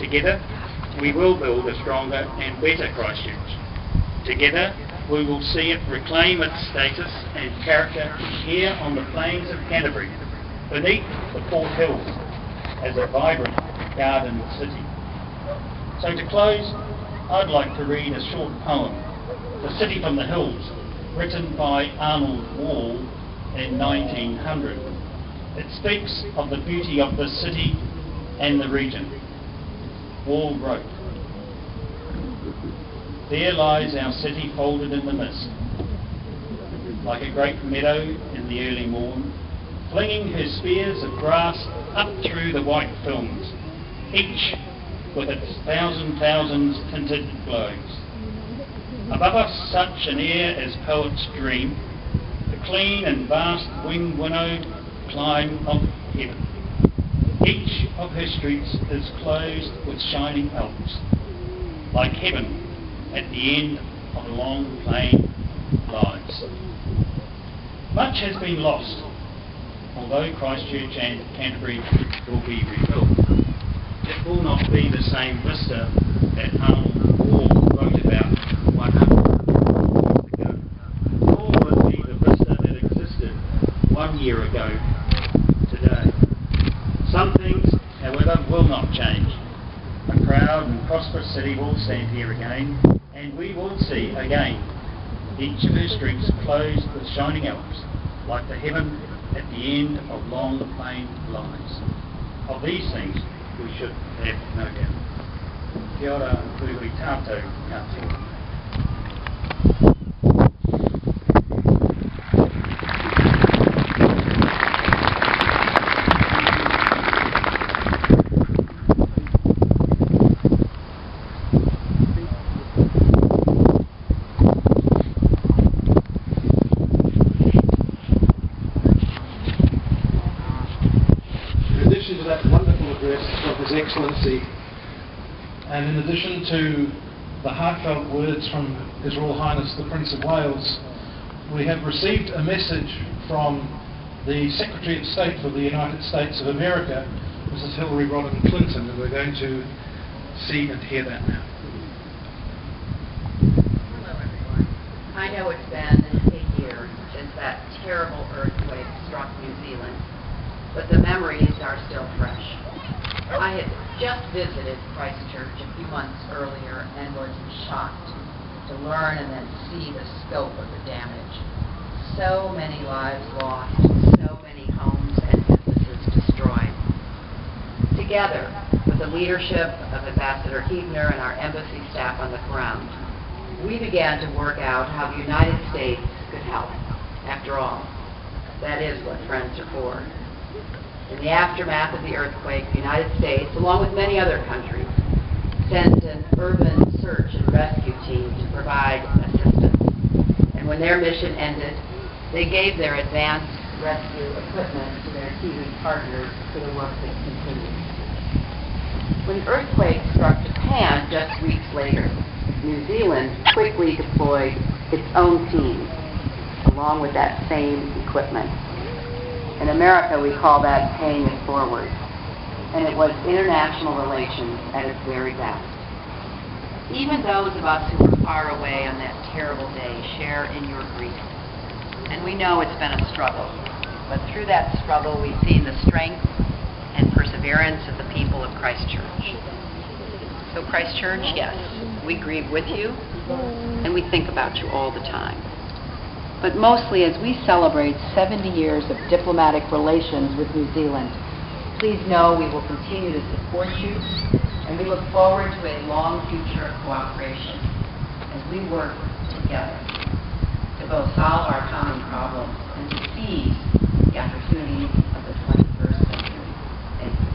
Together, we will build a stronger and better Christchurch. Together, we will see it reclaim its status and character here on the plains of Canterbury, beneath the Port Hills, as a vibrant garden city. So to close, I'd like to read a short poem, The City from the Hills, written by Arnold Wall in 1900. It speaks of the beauty of the city and the region. Wall wrote, "There lies our city folded in the mist, like a great meadow in the early morn, flinging her spears of grass up through the white films, each with its thousands tinted globes. Above us such an air as poets dream, the clean and vast wing-winnowed climb of heaven. Each of her streets is closed with shining Alps, like heaven at the end of a long plain lies. Much has been lost, although Christchurch and Canterbury will be rebuilt. It will not be the same vista that Arnold Wall wrote about 100 years ago, nor will it be the vista that existed 1 year ago today. Some things, however, will not change. A proud and prosperous city will stand here again, and we will see again each of her streets closed with shining Alps, like the heaven at the end of long plain lines. Of these things we should have no doubt." Kia ora, kui tātou katoa. To that wonderful address of His Excellency, and in addition to the heartfelt words from His Royal Highness the Prince of Wales, we have received a message from the Secretary of State for the United States of America, Mrs. Hillary Rodham Clinton, and we're going to see and hear that now. Hello everyone. I know it's been a year since that terrible earthquake struck New Zealand, but the memories are still fresh. I had just visited Christchurch a few months earlier and was shocked to learn and then see the scope of the damage. So many lives lost, so many homes and businesses destroyed. Together, with the leadership of Ambassador Huebner and our embassy staff on the ground, we began to work out how the United States could help. After all, that is what friends are for. In the aftermath of the earthquake, the United States, along with many other countries, sent an urban search and rescue team to provide assistance. And when their mission ended, they gave their advanced rescue equipment to their Kiwi partners for the work that continued. When the earthquake struck Japan just weeks later, New Zealand quickly deployed its own team, along with that same equipment. In America, we call that paying it forward. And it was international relations at its very best. Even those of us who were far away on that terrible day share in your grief. And we know it's been a struggle. But through that struggle, we've seen the strength and perseverance of the people of Christchurch. So Christchurch, yes, we grieve with you, and we think about you all the time. But mostly as we celebrate 70 years of diplomatic relations with New Zealand, please know we will continue to support you, and we look forward to a long future of cooperation as we work together to both solve our common problems and to seize the opportunities of the 21st century. Thank you.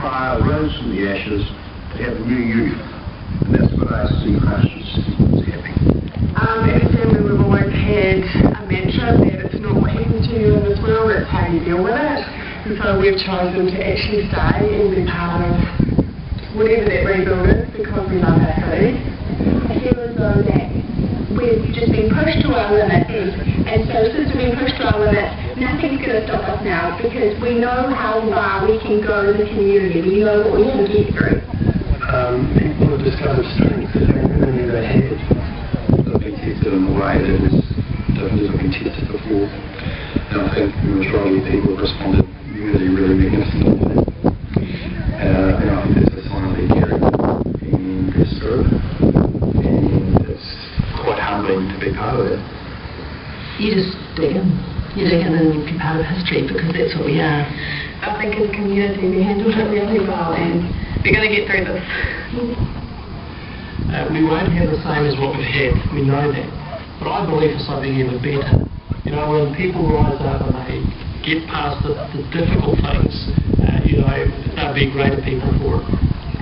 fire rose from the ashes to have new youth. And that's what I see Christchurch is having. As a family, we've always had a mantra that it's not what happens to you in this world, it's how you deal with it. And so we've chosen to actually stay and be part of whatever that rebuild is, because we love our city. I feel as though that we've just been pushed to our limits, and so since we've been pushed to our limits, nothing's going to stop us now, because we know how far we can go as a community, we know what we can get through. People have discovered strength that they've never had. They've been tested in a way that hasn't been tested before. And I think the majority of people responded really magnificently. And I think that's a sign of their character and their spirit. And it's quite humbling to be part of that. You just dig in. You dig in and be part of history, because that's what we are. I think as a community we handled it really well, and we're going to get through this. We won't have the same as what we've had, we know that. But I believe for something even better. You know, when people rise up and they get past the difficult things, they'll be greater people for it.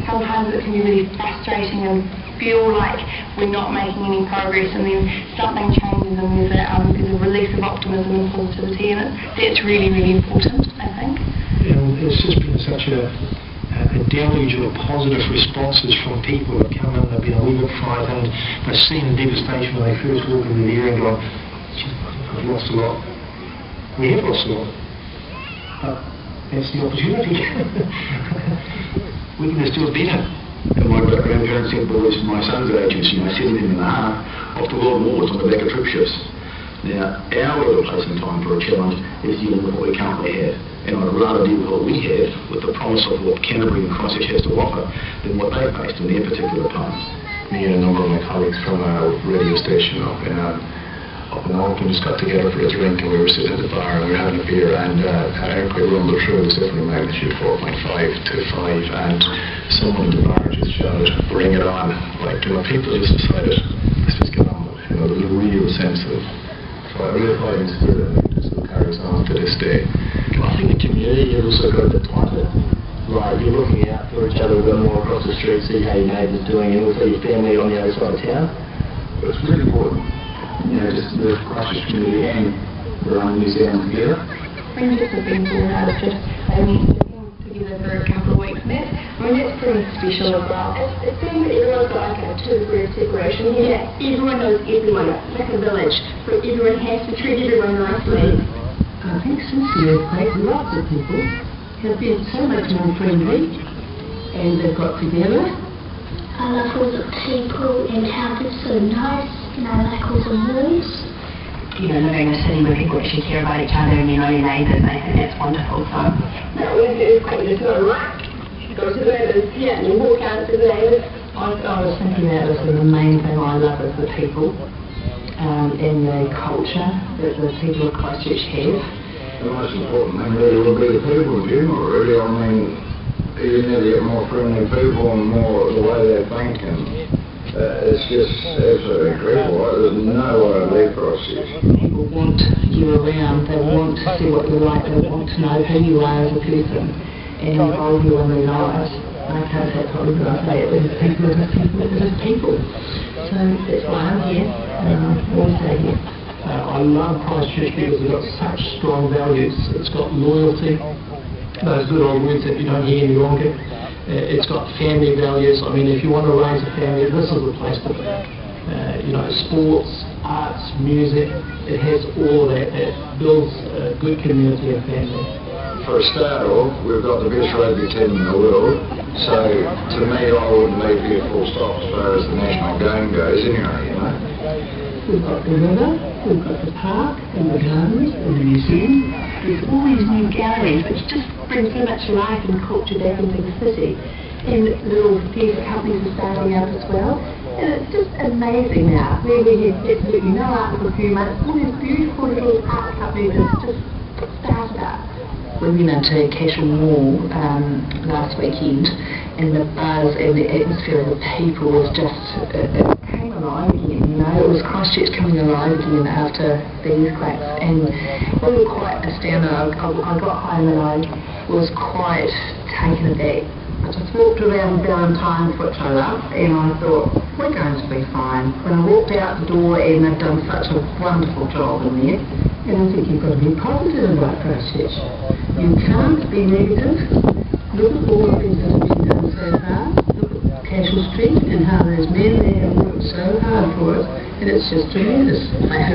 Sometimes it can be really frustrating and feel like we're not making any progress, and then something changes and there's a release of optimism and positivity, and that's really important, I think. And it's just been such a deluge of positive responses from people who have come in, they've been a little bit frightened, they've seen the devastation when they first walk in the area and gone, I've lost a lot. We have lost a lot. But that's the opportunity. We can just do it better. And my grandparents had boys my son's ages, 17 and a half, off the World Wars on the back of troop ships. Now, our little place and time for a challenge is dealing with what we currently have. And I'd rather deal with what we have, with the promise of what Canterbury and Christchurch has to offer, than what they faced in their particular times. Me and a number of my colleagues from a radio station up in Auckland just got together for a drink, and we were sitting at the bar and we were having a beer, and an earthquake rumbled through. It was definitely magnitude 4.5 to 5, and someone in the bar just shouted, "Bring it on!" Like, people just decided, let's just get on with it. There was a real sense of a real fighting spirit that still carries on to this day. I think the community has also got a bit tighter. Right, you're looking out for each other a bit more across the street, see how your neighbour's doing, and also your family on the other side of town. But it's really important, just the Christchurch community and around New Zealand together. Friendships have been born out of just living together for a couple of weeks, and that's pretty special as well. It seems that everyone's got like a 2-degree separation here. Everyone knows everyone, it's like a village, so everyone has to treat everyone nicely. I think since the earthquake, lots of people have been so much more friendly, and they've got together. I love all the people and how they're so nice, and I like all the moves. Living in a city where people actually care about each other and you know your neighbours, I think that's wonderful. So, when the earthquake is not right, you go to the neighbours, and you walk out to the neighbours. I was thinking that was the main thing I love is the people. And the culture that the people of Christchurch have. The most important thing really will be the people in general, really. I mean, you need to get more friendly people and more the way they think, and it's just absolutely incredible. There's no way of that process. People want you around, they want to see what you're like, they want to know who you are as a person and involve you in their lives. I can't say probably when I say it, but people are just people. So that's why I'm here, and I always stay here. I love Christchurch because it's got such strong values. It's got loyalty, those good old words that you don't hear any longer. It's got family values. I mean, if you want to raise a family, this is the place to be. Sports, arts, music, it has all of that. It builds a good community and family. For a start off, we've got the best rugby team in the world, so to me I wouldn't leave here full stop as far as the national game goes anyway, We've got the river, we've got the park, and the gardens, and the museum. There's all these new galleries which just bring so much life and culture back into the city. And little theatre companies are starting up as well. And it's just amazing now. Where we had absolutely no art for a few months, all these beautiful little art companies have just started up. We went into Cashel Mall last weekend, and the buzz and the atmosphere of the people was just, it came alive again, It was Christchurch coming alive again after the earthquakes, and we were quite astounded. I got home and I was quite taken aback. I just walked around Valentine's, which I love, and I thought, we're going to be fine. When I walked out the door, and they've done such a wonderful job in there, and I think you've got to be positive about Christchurch. You can't be negative. Look at all the things that have been done so far. Look at Casual Street and how those men there have worked so hard for it, and it's just tremendous. I hope